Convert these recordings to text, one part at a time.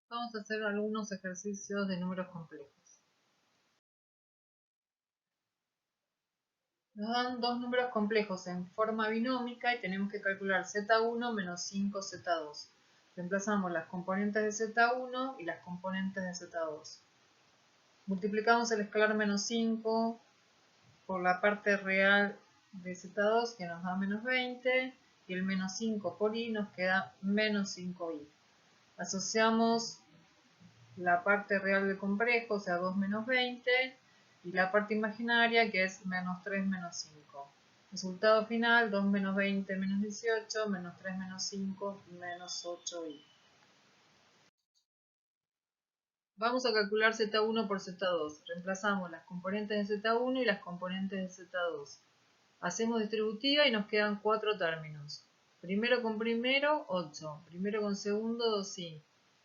Vamos a hacer algunos ejercicios de números complejos. Nos dan dos números complejos en forma binómica y tenemos que calcular z1 menos 5z2. Reemplazamos las componentes de z1 y las componentes de z2. Multiplicamos el escalar menos 5 por la parte real de z2 que nos da menos 20 y el menos 5 por i nos queda menos 5i. Asociamos la parte real del complejo, o sea 2 menos 20, y la parte imaginaria que es menos 3 menos 5. Resultado final, 2 menos 20 menos 18, menos 3 menos 5 menos 8i. Vamos a calcular z1 por z2. Reemplazamos las componentes de z1 y las componentes de z2. Hacemos distributiva y nos quedan 4 términos. Primero con primero, 8. Primero con segundo, 2i.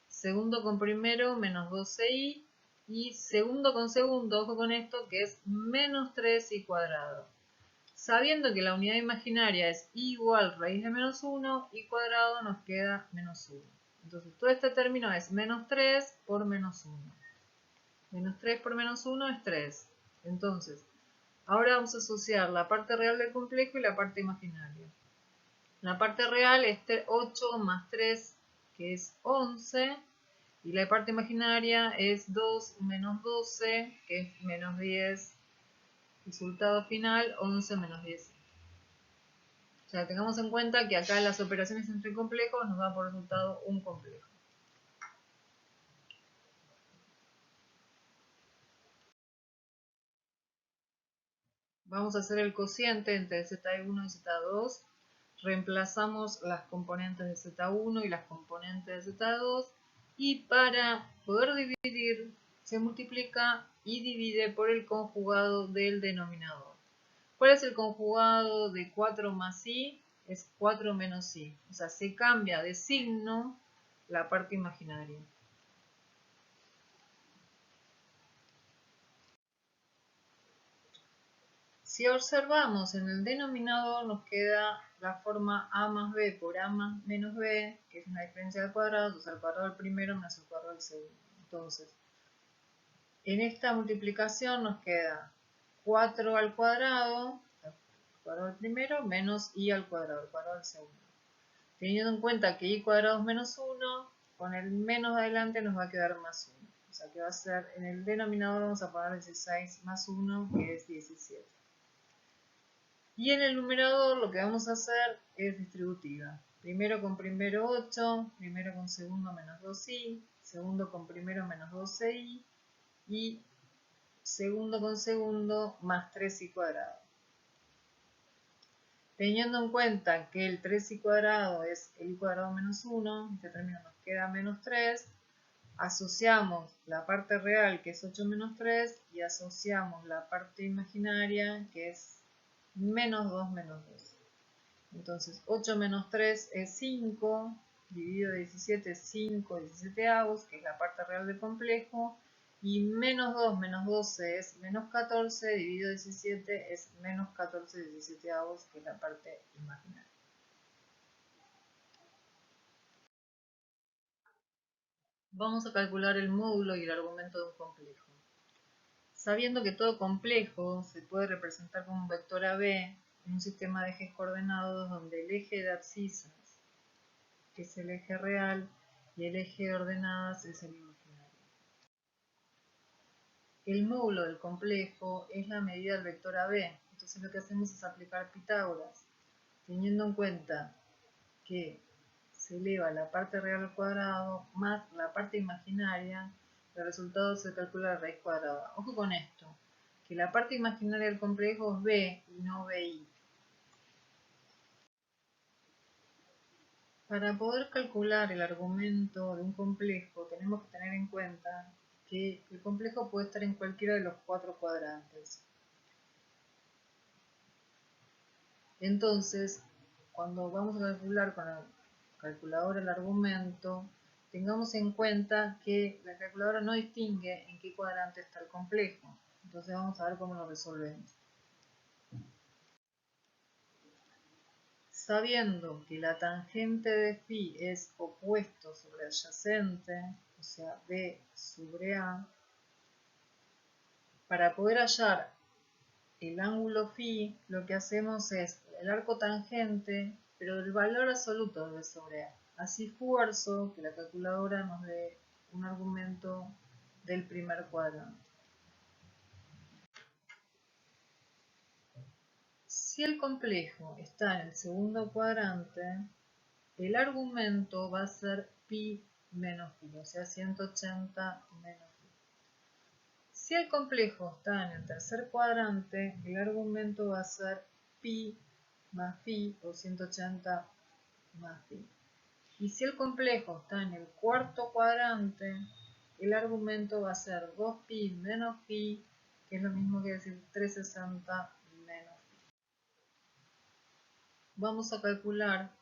Segundo con primero, menos 12i. Y segundo con segundo, ojo con esto, que es menos 3i cuadrado. Sabiendo que la unidad imaginaria es i igual raíz de menos 1, i cuadrado nos queda menos 1. Entonces todo este término es menos 3 por menos 1. Menos 3 por menos 1 es 3. Entonces, ahora vamos a asociar la parte real del complejo y la parte imaginaria. La parte real es 8 más 3, que es 11. Y la parte imaginaria es 2 menos 12, que es menos 10. Resultado final, 11 menos 10. O sea, tengamos en cuenta que acá las operaciones entre complejos nos da por resultado un complejo. Vamos a hacer el cociente entre z1 y z2. Reemplazamos las componentes de z1 y las componentes de z2. Y para poder dividir, se multiplica y divide por el conjugado del denominador. ¿Cuál es el conjugado de 4 más i? Es 4 menos i. O sea, se cambia de signo la parte imaginaria. Si observamos en el denominador nos queda la forma a más b por a menos b, que es una diferencia de cuadrados, o sea, el cuadrado del primero menos el cuadrado del segundo. Entonces, en esta multiplicación nos queda 4 al cuadrado, el cuadrado del primero, menos i al cuadrado, el cuadrado del segundo. Teniendo en cuenta que i cuadrado es menos 1, con el menos adelante nos va a quedar más 1. O sea que va a ser, en el denominador vamos a poner 16 más 1, que es 17. Y en el numerador lo que vamos a hacer es distributiva. Primero con primero 8, primero con segundo menos 2i, segundo con primero menos 12i y segundo con segundo más 3i cuadrado. Teniendo en cuenta que el 3i cuadrado es el i cuadrado menos 1, este término nos queda menos 3, asociamos la parte real que es 8 menos 3 y asociamos la parte imaginaria que es menos 2 menos 2. Entonces 8 menos 3 es 5, dividido 17 es 5 17avos, que es la parte real del complejo, y menos 2 menos 12 es menos 14, dividido 17 es menos 14 17avos, que es la parte imaginaria. Vamos a calcular el módulo y el argumento de un complejo. Sabiendo que todo complejo se puede representar como un vector AB en un sistema de ejes coordenados donde el eje de abscisas es el eje real y el eje de ordenadas es el imaginario. El módulo del complejo es la medida del vector AB, entonces lo que hacemos es aplicar Pitágoras, teniendo en cuenta que se eleva la parte real al cuadrado más la parte imaginaria, el resultado se calcula la raíz cuadrada. Ojo con esto, que la parte imaginaria del complejo es B y no BI. Para poder calcular el argumento de un complejo tenemos que tener en cuenta que el complejo puede estar en cualquiera de los 4 cuadrantes. Entonces, cuando vamos a calcular con la calculadora el argumento, tengamos en cuenta que la calculadora no distingue en qué cuadrante está el complejo. Entonces vamos a ver cómo lo resolvemos. Sabiendo que la tangente de phi es opuesto sobre adyacente, o sea, B sobre A, para poder hallar el ángulo phi, lo que hacemos es el arco tangente, pero del valor absoluto de B sobre A. Así fuerzo que la calculadora nos dé un argumento del primer cuadrante. Si el complejo está en el segundo cuadrante, el argumento va a ser pi menos pi, o sea 180 menos pi. Si el complejo está en el tercer cuadrante, el argumento va a ser pi más pi, o 180 más pi. Y si el complejo está en el cuarto cuadrante, el argumento va a ser 2pi menos pi, que es lo mismo que decir 360 menos pi. Vamos a calcular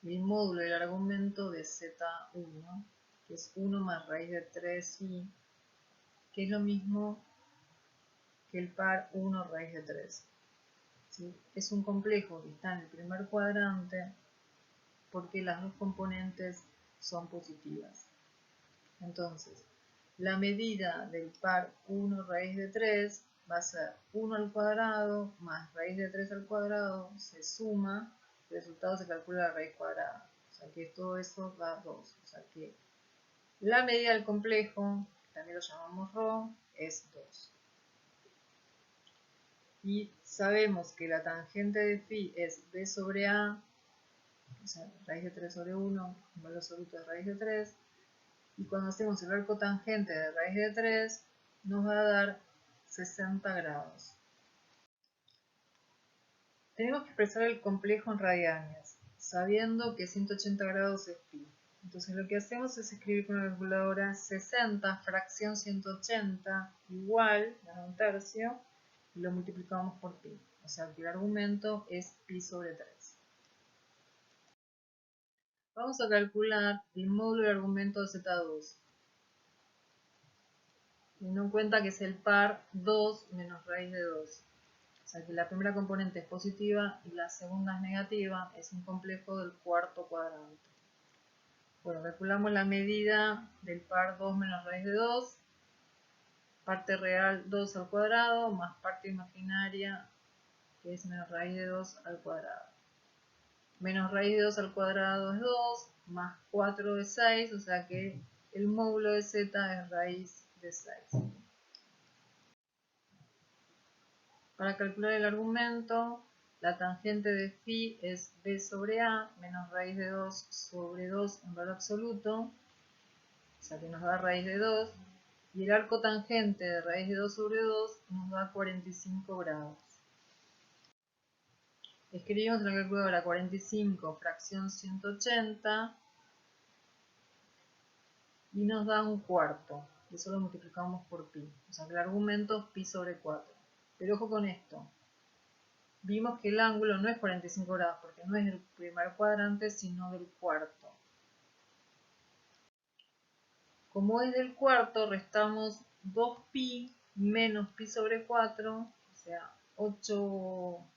el módulo del argumento de Z1, que es 1 más raíz de 3i, que es lo mismo que el par 1 raíz de 3. ¿Sí? Es un complejo que está en el primer cuadrante porque las dos componentes son positivas. Entonces, la medida del par 1 raíz de 3 va a ser 1 al cuadrado más raíz de 3 al cuadrado, se suma, el resultado se calcula la raíz cuadrada. O sea que todo eso da 2. O sea que la medida del complejo, también lo llamamos ρ, es 2. Y sabemos que la tangente de phi es b sobre a, o sea, raíz de 3 sobre 1, el valor absoluto de raíz de 3. Y cuando hacemos el arco tangente de raíz de 3, nos va a dar 60 grados. Tenemos que expresar el complejo en radianes, sabiendo que 180 grados es pi. Entonces lo que hacemos es escribir con la calculadora 60 fracción 180 igual a 1/3 y lo multiplicamos por pi. O sea que el argumento es pi sobre 3. Vamos a calcular el módulo del argumento de Z2. Teniendo en cuenta que es el par 2 menos raíz de 2. O sea que la primera componente es positiva y la segunda es negativa. Es un complejo del cuarto cuadrante. Bueno, calculamos la medida del par 2 menos raíz de 2. Parte real 2 al cuadrado más parte imaginaria que es menos raíz de 2 al cuadrado. Menos raíz de 2 al cuadrado es 2, más 4 es 6, o sea que el módulo de z es raíz de 6. Para calcular el argumento, la tangente de phi es b sobre a menos raíz de 2 sobre 2 en valor absoluto, o sea que nos da raíz de 2, y el arco tangente de raíz de 2 sobre 2 nos da 45 grados. Escribimos en la calculadora 45 fracción 180 y nos da un cuarto. Eso lo multiplicamos por pi. O sea que el argumento es pi sobre 4. Pero ojo con esto. Vimos que el ángulo no es 45 grados porque no es del primer cuadrante sino del cuarto. Como es del cuarto, restamos 2pi menos pi sobre 4, o sea 8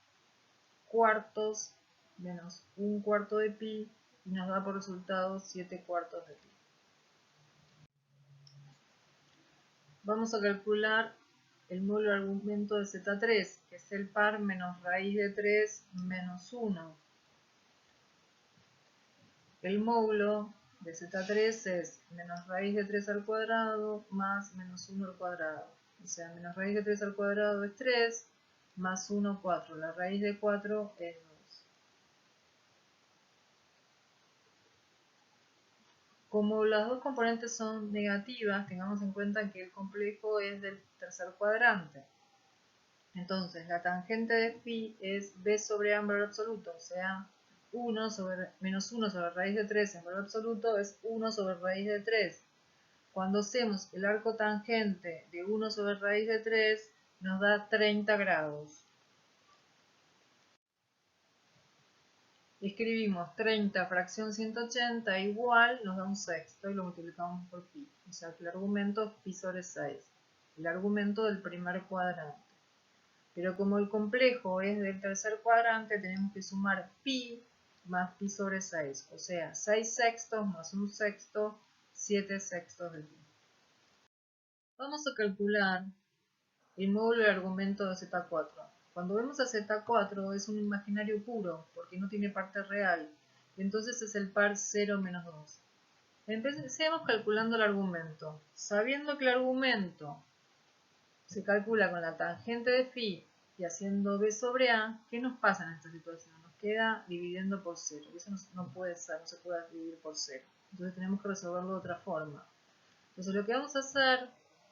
cuartos menos un cuarto de pi y nos da por resultado 7 cuartos de pi. Vamos a calcular el módulo de argumento de Z3, que es el par menos raíz de 3 menos 1. El módulo de Z3 es menos raíz de 3 al cuadrado más menos 1 al cuadrado. O sea, menos raíz de 3 al cuadrado es 3, más 1, 4. La raíz de 4 es 2. Como las dos componentes son negativas, tengamos en cuenta que el complejo es del tercer cuadrante. Entonces, la tangente de phi es b sobre a en valor absoluto, o sea, menos 1 sobre raíz de 3 en valor absoluto es 1 sobre raíz de 3. Cuando hacemos el arco tangente de 1 sobre raíz de 3, nos da 30 grados. Escribimos 30 fracción 180 igual, nos da un sexto y lo multiplicamos por pi. O sea que el argumento es pi sobre 6, el argumento del primer cuadrante. Pero como el complejo es del tercer cuadrante, tenemos que sumar pi más pi sobre 6. O sea, 6 sextos más un sexto, 7/6 de pi. Vamos a calcular el módulo del argumento de Z4. Cuando vemos a Z4 es un imaginario puro, porque no tiene parte real, entonces es el par 0 menos 2. Empecemos calculando el argumento. Sabiendo que el argumento se calcula con la tangente de phi y haciendo b sobre a, ¿qué nos pasa en esta situación? Nos queda dividiendo por 0. Eso no puede ser, no se puede dividir por 0. Entonces tenemos que resolverlo de otra forma. Entonces lo que vamos a hacer,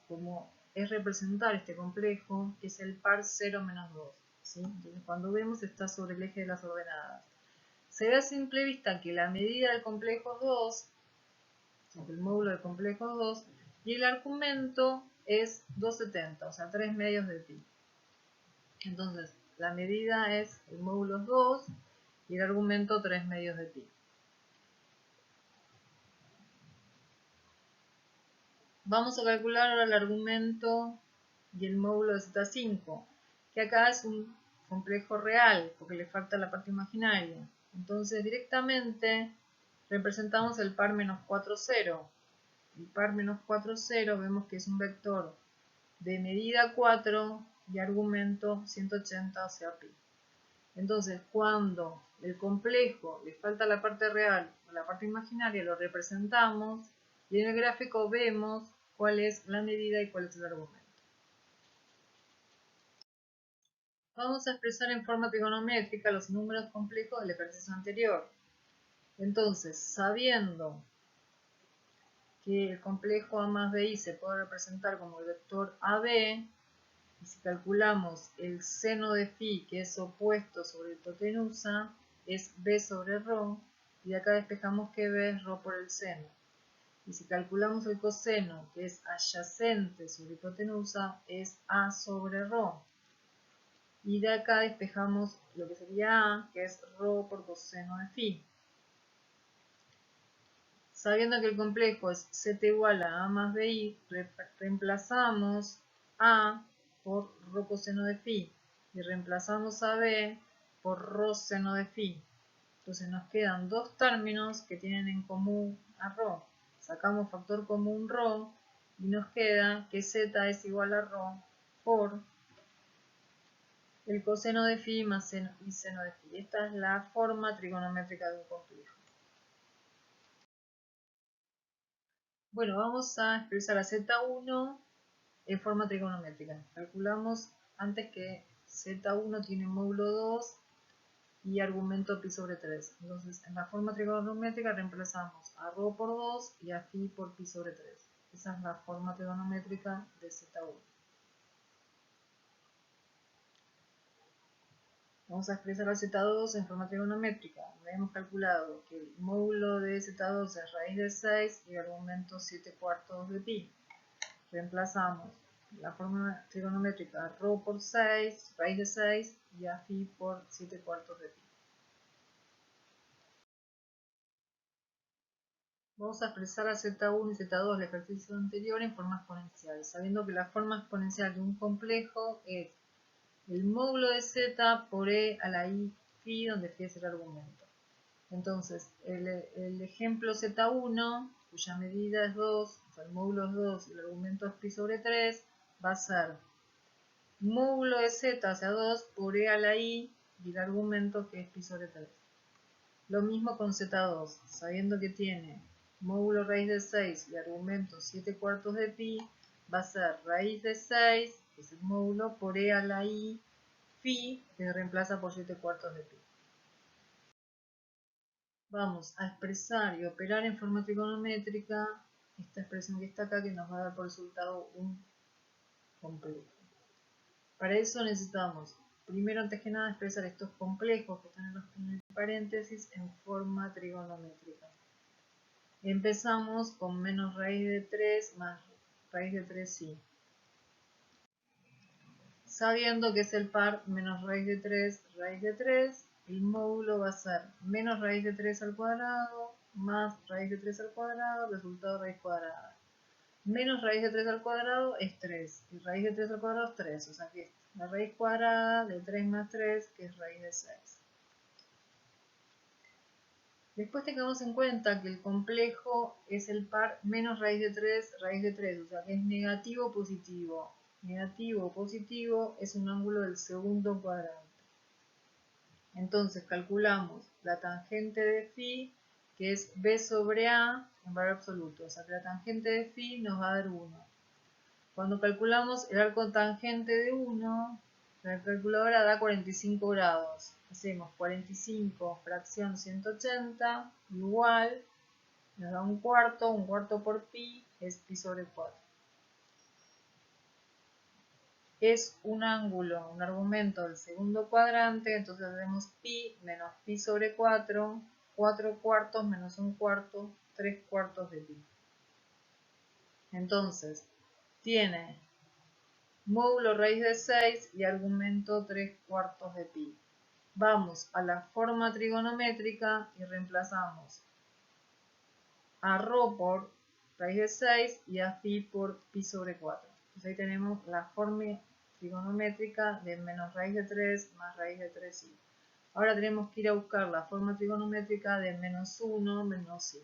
como es representar este complejo, que es el par 0 menos 2. ¿Sí? Entonces cuando vemos está sobre el eje de las ordenadas. Se ve a simple vista que la medida del complejo es 2, el módulo del complejo es 2, y el argumento es 2,70, o sea 3 medios de pi. Entonces la medida es, el módulo es 2 y el argumento 3 medios de pi. Vamos a calcular ahora el argumento y el módulo de Z5, que acá es un complejo real, porque le falta la parte imaginaria. Entonces directamente representamos el par menos 4, 0. El par menos 4, 0 vemos que es un vector de medida 4 y argumento 180, o sea pi. Entonces cuando el complejo le falta la parte real o la parte imaginaria, lo representamos y en el gráfico vemos cuál es la medida y cuál es el argumento. Vamos a expresar en forma trigonométrica los números complejos del ejercicio anterior. Entonces, sabiendo que el complejo a más bi se puede representar como el vector AB, y si calculamos el seno de phi, que es opuesto sobre hipotenusa, es b sobre ρ, y de acá despejamos que b es ρ por el seno. Y si calculamos el coseno, que es adyacente sobre hipotenusa, es a sobre ρ. Y de acá despejamos lo que sería a, que es ρ por coseno de phi. Sabiendo que el complejo es z igual a más bi, reemplazamos a por ρ coseno de phi y reemplazamos a b por ρ seno de phi. Entonces nos quedan dos términos que tienen en común a ρ. Sacamos factor común ρ y nos queda que z es igual a ρ por el coseno de phi más seno y seno de phi. Esta es la forma trigonométrica de un complejo. Bueno, vamos a expresar a Z1 en forma trigonométrica. Calculamos antes que Z1 tiene módulo 2 y argumento pi sobre 3. Entonces, en la forma trigonométrica reemplazamos a ρ por 2 y a phi por pi sobre 3. Esa es la forma trigonométrica de Z1. Vamos a expresar a Z2 en forma trigonométrica. Hemos calculado que el módulo de Z2 es raíz de 6 y el argumento 7/4 de pi. Reemplazamos la forma trigonométrica ρ por 6, raíz de 6, y a phi por 7/4 de pi. Vamos a expresar a Z1 y Z2 del ejercicio anterior en forma exponencial, sabiendo que la forma exponencial de un complejo es el módulo de z por e a la i phi, donde phi es el argumento. Entonces, el ejemplo Z1, cuya medida es 2, o sea, el módulo es 2 y el argumento es pi sobre 3, va a ser módulo de z, o sea 2, por e a la i y el argumento que es pi sobre 3. Lo mismo con Z2, sabiendo que tiene módulo raíz de 6 y argumento 7/4 de pi, va a ser raíz de 6, que es el módulo, por e a la i phi, que se reemplaza por 7/4 de pi. Vamos a expresar y operar en forma trigonométrica esta expresión que está acá, que nos va a dar por resultado un complejo. Para eso necesitamos, primero antes que nada, expresar estos complejos que están en el paréntesis en forma trigonométrica. Empezamos con menos raíz de 3 más raíz de 3i. Sabiendo que es el par menos raíz de 3, raíz de 3, el módulo va a ser menos raíz de 3 al cuadrado más raíz de 3 al cuadrado, resultado raíz cuadrada. Menos raíz de 3 al cuadrado es 3, y raíz de 3 al cuadrado es 3, o sea que la raíz cuadrada de 3 más 3, que es raíz de 6. Después tengamos en cuenta que el complejo es el par menos raíz de 3, o sea que es negativo o positivo. Negativo o positivo es un ángulo del segundo cuadrante. Entonces calculamos la tangente de phi, que es b sobre a en valor absoluto. O sea que la tangente de phi nos va a dar 1. Cuando calculamos el arco tangente de 1, la calculadora da 45 grados. Hacemos 45 fracción 180 igual, nos da un cuarto por pi es pi sobre 4. Es un ángulo, un argumento del segundo cuadrante, entonces hacemos pi menos pi sobre 4, 4 cuartos menos un cuarto, 3 cuartos de pi. Entonces, tiene módulo raíz de 6 y argumento 3 cuartos de pi. Vamos a la forma trigonométrica y reemplazamos a ρ por raíz de 6 y a phi por pi sobre 4. Entonces ahí tenemos la forma trigonométrica de menos raíz de 3 más raíz de 3i. Ahora tenemos que ir a buscar la forma trigonométrica de menos 1 menos i.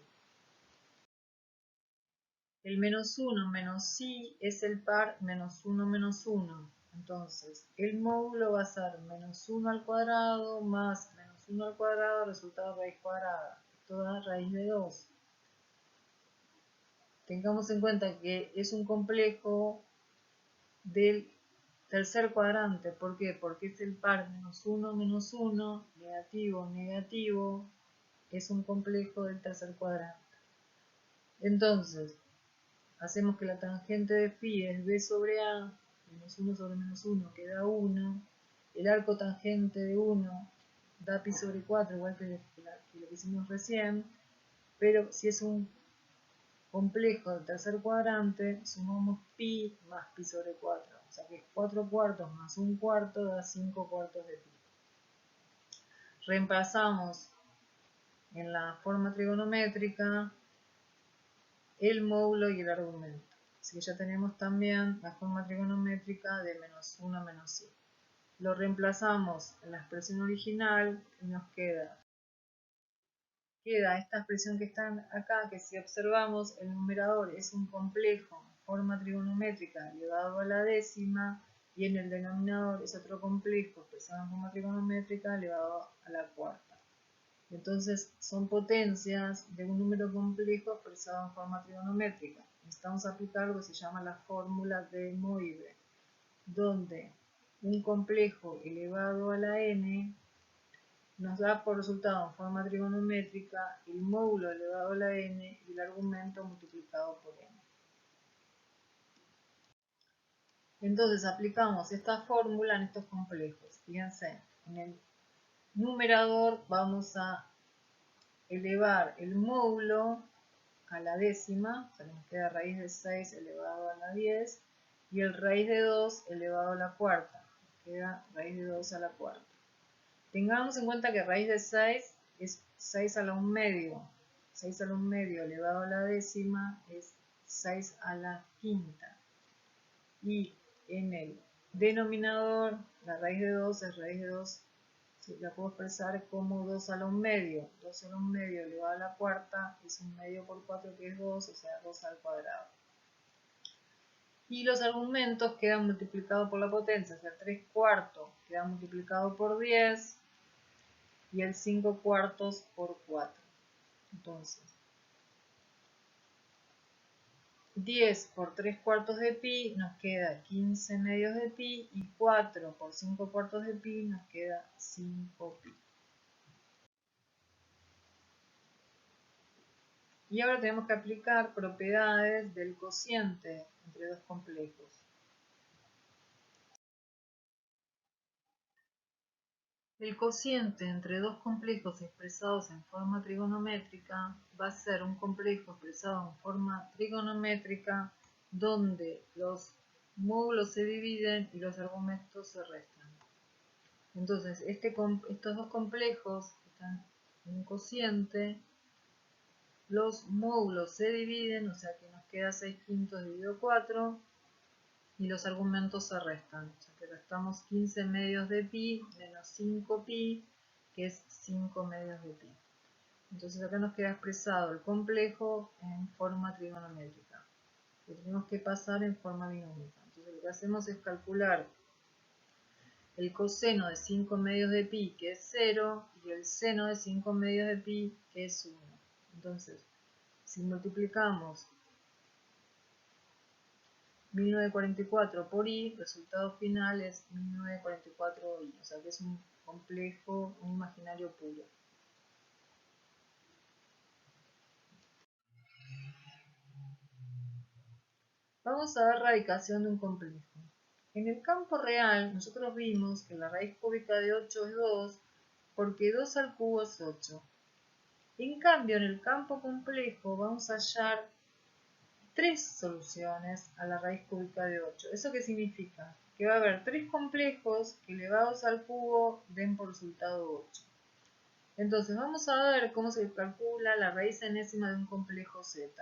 El menos 1 menos i es el par menos 1 menos 1. Entonces, el módulo va a ser menos 1 al cuadrado más menos 1 al cuadrado, resultado de raíz cuadrada. Esto da raíz de 2. Tengamos en cuenta que es un complejo del tercer cuadrante. ¿Por qué? Porque es el par menos 1, negativo, negativo. Es un complejo del tercer cuadrante. Entonces, hacemos que la tangente de phi es b sobre a, menos 1 sobre menos 1, que da 1. El arco tangente de 1 da pi sobre 4, igual que lo que hicimos recién. Pero si es un complejo del tercer cuadrante, sumamos pi más pi sobre 4. O sea que 4 cuartos más un cuarto da 5 cuartos de pi. Reemplazamos en la forma trigonométrica el módulo y el argumento. Así que ya tenemos también la forma trigonométrica de menos 1 menos i. Lo reemplazamos en la expresión original y nos queda esta expresión que está acá, que si observamos el numerador es un complejo en forma trigonométrica elevado a la décima y en el denominador es otro complejo expresado en forma trigonométrica elevado a la cuarta. Entonces son potencias de un número complejo expresado en forma trigonométrica. Necesitamos aplicar lo que se llama la fórmula de Moivre, donde un complejo elevado a la n nos da por resultado en forma trigonométrica el módulo elevado a la n y el argumento multiplicado por n. Entonces aplicamos esta fórmula en estos complejos. Fíjense, en el numerador vamos a elevar el módulo a la décima, o sea que nos queda raíz de 6 elevado a la 10, y el raíz de 2 elevado a la cuarta, nos queda raíz de 2 a la cuarta. Tengamos en cuenta que raíz de 6 es 6 a la 1 medio. 6 a la 1 medio elevado a la décima es 6 a la quinta. Y en el denominador, la raíz de 2 es raíz de 2, la puedo expresar como 2 a la 1 medio. 2 a la 1 medio elevado a la cuarta es 1 medio por 4 que es 2, o sea 2 al cuadrado. Y los argumentos quedan multiplicados por la potencia, o sea 3 cuartos queda multiplicado por 10 y el 5 cuartos por 4. Entonces, 10 por 3 cuartos de pi nos queda 15 medios de pi y 4 por 5 cuartos de pi nos queda 5 pi. Y ahora tenemos que aplicar propiedades del cociente entre dos complejos. El cociente entre dos complejos expresados en forma trigonométrica va a ser un complejo expresado en forma trigonométrica donde los módulos se dividen y los argumentos se restan. Entonces, estos dos complejos están en un cociente, los módulos se dividen, o sea que nos queda 6 quintos dividido 4, y los argumentos se restan. O sea que restamos 15 medios de pi menos 5 pi, que es 5 medios de pi. Entonces acá nos queda expresado el complejo en forma trigonométrica. Lo tenemos que pasar en forma binómica. Entonces lo que hacemos es calcular el coseno de 5 medios de pi, que es 0, y el seno de 5 medios de pi, que es 1. Entonces, si multiplicamos 1944 por i, el resultado final es 1944i, o sea que es un complejo, un imaginario puro. Vamos a ver radicación de un complejo. En el campo real, nosotros vimos que la raíz cúbica de 8 es 2, porque 2 al cubo es 8. En cambio, en el campo complejo vamos a hallar 3 soluciones a la raíz cúbica de 8. ¿Eso qué significa? Que va a haber 3 complejos que elevados al cubo den por resultado 8. Entonces vamos a ver cómo se calcula la raíz enésima de un complejo Z.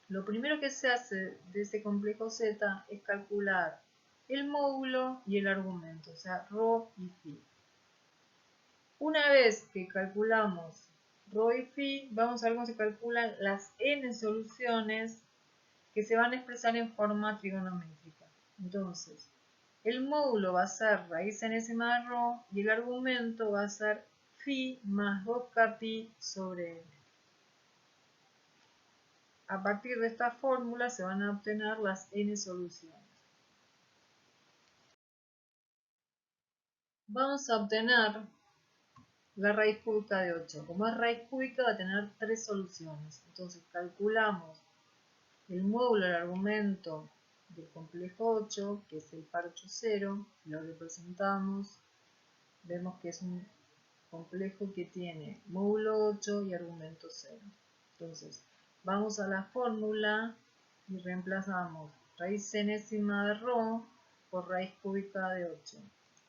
Lo primero que se hace de ese complejo Z es calcular el módulo y el argumento, o sea, ρ y φ. Una vez que calculamos ρ y φ, vamos a ver cómo se calculan las n soluciones que se van a expresar en forma trigonométrica. Entonces, el módulo va a ser raíz enésima de ρ y el argumento va a ser φ más 2kπ sobre n. A partir de esta fórmula se van a obtener las n soluciones. Vamos a obtener la raíz cúbica de 8. Como es raíz cúbica va a tener 3 soluciones. Entonces calculamos el módulo del argumento del complejo 8, que es el par 8, 0. Lo representamos. Vemos que es un complejo que tiene módulo 8 y argumento 0. Entonces, vamos a la fórmula y reemplazamos raíz enésima de ρ por raíz cúbica de 8,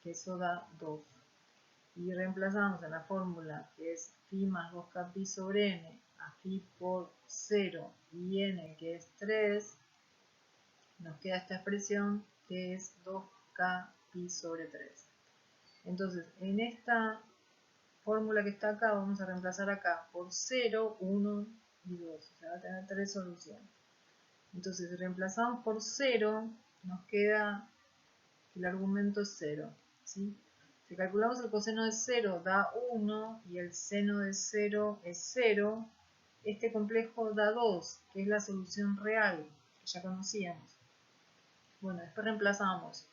que eso da 2. Y reemplazamos en la fórmula, que es φ más 2kπ sobre n, a φ por 0 y n, que es 3, nos queda esta expresión, que es 2kπ sobre 3. Entonces, en esta fórmula que está acá, vamos a reemplazar acá por 0, 1 y 2. O sea, va a tener 3 soluciones. Entonces, si reemplazamos por 0, nos queda el argumento es 0. ¿Sí? Si calculamos el coseno de 0 da 1 y el seno de 0 es 0, este complejo da 2, que es la solución real, que ya conocíamos. Bueno, después reemplazamos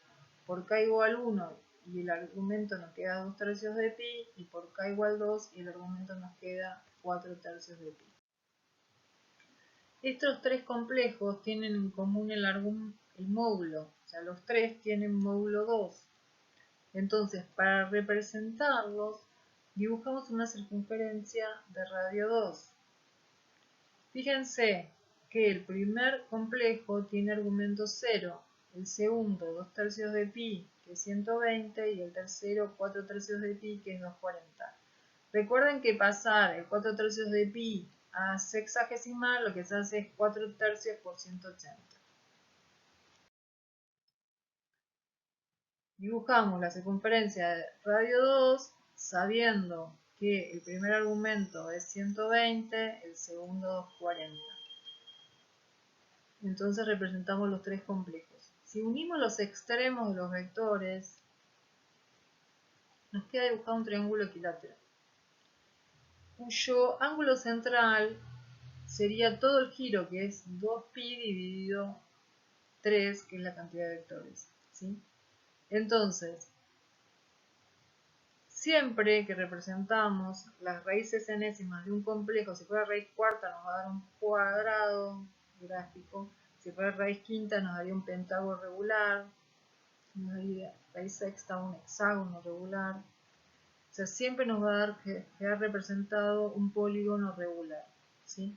por k igual 1 y el argumento nos queda 2 tercios de pi, y por k igual 2 y el argumento nos queda 4 tercios de pi. Estos tres complejos tienen en común el módulo, o sea, los tres tienen módulo 2. Entonces, para representarlos, dibujamos una circunferencia de radio 2. Fíjense que el primer complejo tiene argumento 0, el segundo 2 tercios de pi, que es 120, y el tercero 4 tercios de pi, que es 240. Recuerden que pasar el 4 tercios de pi a sexagesimal lo que se hace es 4 tercios por 180. Dibujamos la circunferencia de radio 2 sabiendo que el primer argumento es 120, el segundo 240. Entonces representamos los tres complejos. Si unimos los extremos de los vectores, nos queda dibujado un triángulo equilátero, cuyo ángulo central sería todo el giro, que es 2pi dividido 3, que es la cantidad de vectores. ¿Sí? Entonces, siempre que representamos las raíces enésimas de un complejo, si fuera raíz cuarta nos va a dar un cuadrado gráfico, si fuera raíz quinta nos daría un pentágono regular, nos daría raíz sexta un hexágono regular. O sea, siempre nos va a dar quedar representado un polígono regular. ¿Sí?